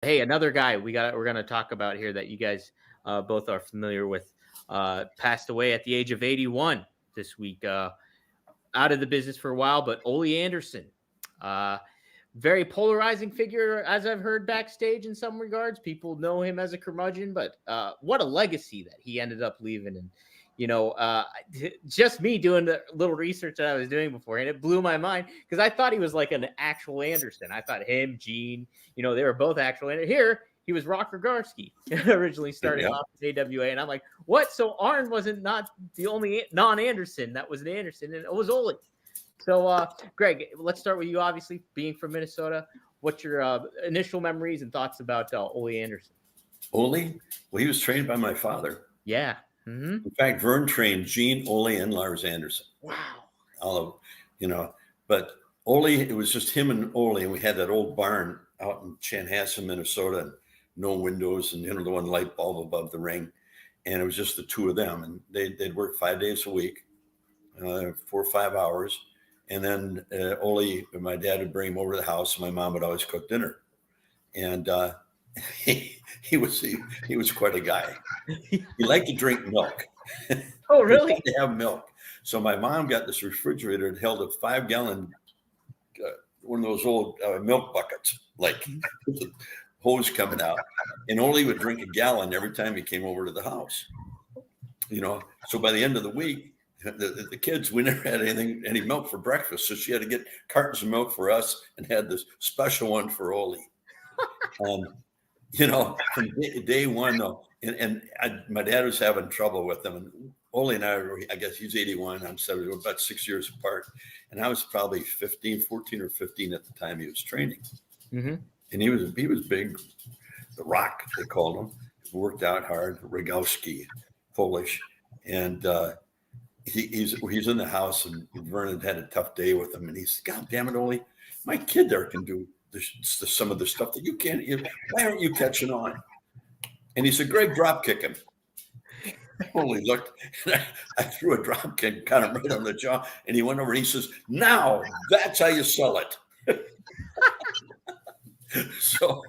Hey, another guy we're gonna talk about here that you guys both are familiar with passed away at the age of 81 this week. Out of the business for a while, but Ole Anderson. Uh, Very polarizing figure, as I've heard backstage in some regards. People know him as a curmudgeon, but what a legacy that he ended up leaving. And, just me doing the little research that I was doing beforehand, it blew my mind because I thought he was like an actual Anderson. I thought him, Gene, they were both actual. And here, he was Rock Rogarski originally starting off with AWA. And I'm like, what? So Arn wasn't not the only non-Anderson that was an Anderson, and it was Ole. So, Greg, let's start with you. Obviously, being from Minnesota, what's your initial memories and thoughts about Ole Anderson? Ole? Well, he was trained by my father. Yeah. Mm-hmm. In fact, Vern trained Gene, Ole, and Lars Anderson. Wow. All of, but Ole, it was just him and Ole, and we had that old barn out in Chanhassen, Minnesota, and no windows, and the one light bulb above the ring, and it was just the two of them, and they'd work 5 days a week, 4 or 5 hours. And then Ole, my dad would bring him over to the house, and my mom would always cook dinner. And he was quite a guy. He liked to drink milk. Oh, really? He liked to have milk. So my mom got this refrigerator that held a 5-gallon, one of those old milk buckets, like with the hose coming out. And Ole would drink a gallon every time he came over to the house. So by the end of the week, the kids, we never had any milk for breakfast. So she had to get cartons of milk for us and had this special one for Ole. From day one, though, and my dad was having trouble with them. And Ole and I guess he's 81, I'm 70, we're about 6 years apart. And I was probably 14 or 15 at the time he was training. Mm-hmm. And he was big, the Rock, they called him. He worked out hard, Rogowski, Polish. And he's in the house, and Vernon had a tough day with him. And he said, God damn it, Ole, my kid there can do some of the stuff that you can't. Why aren't you catching on? And he said, Greg, drop kick him. Ole looked, and I threw a drop kick, kind of right on the jaw. And he went over and he says, now that's how you sell it. So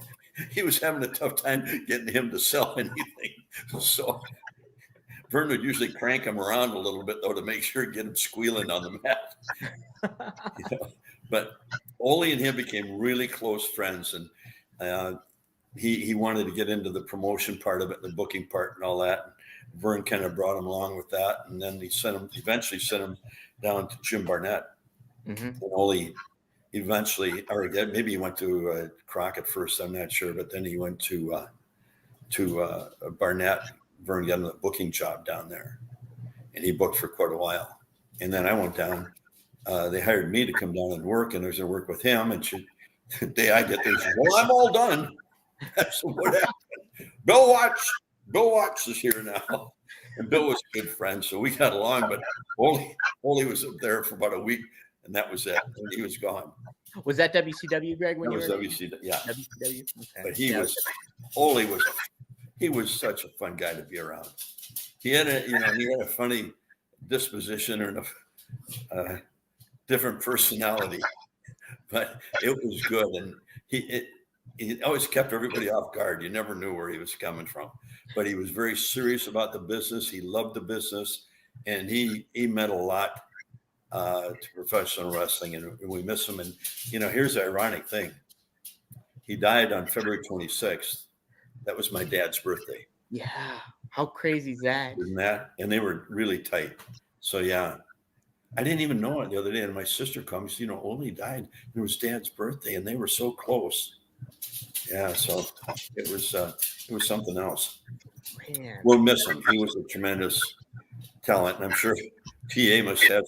he was having a tough time getting him to sell anything. So Vern would usually crank him around a little bit, though, to make sure to get him squealing on the mat. But Ole and him became really close friends, and he wanted to get into the promotion part of it, the booking part, and all that. And Vern kind of brought him along with that, and then he eventually sent him down to Jim Barnett. Mm-hmm. And Ole eventually, or maybe he went to Crockett first, I'm not sure, but then he went to Barnett. Vern got him a booking job down there, and he booked for quite a while. And then I went down. They hired me to come down and work, and I was going to work with him. And the day I get there, she said, well, I'm all done. That's what happened. Bill Watts is here now. And Bill was a good friend, so we got along. But Ole was up there for about a week, and that was it. And he was gone. Was that WCW, Greg? When that you was were WCW, yeah. WCW? Okay. But Ole was such a fun guy to be around. He had a funny disposition and a different personality, but it was good. And he always kept everybody off guard. You never knew where he was coming from, but he was very serious about the business. He loved the business, and he meant a lot to professional wrestling, and we miss him. And here's the ironic thing: he died on February 26th. That was my dad's birthday. Yeah. How crazy is that? Isn't that? And they were really tight. So, yeah. I didn't even know it the other day. And my sister comes, Ole died. It was Dad's birthday, and they were so close. Yeah. So it was something else. Man. We'll miss him. He was a tremendous talent. And I'm sure TA must have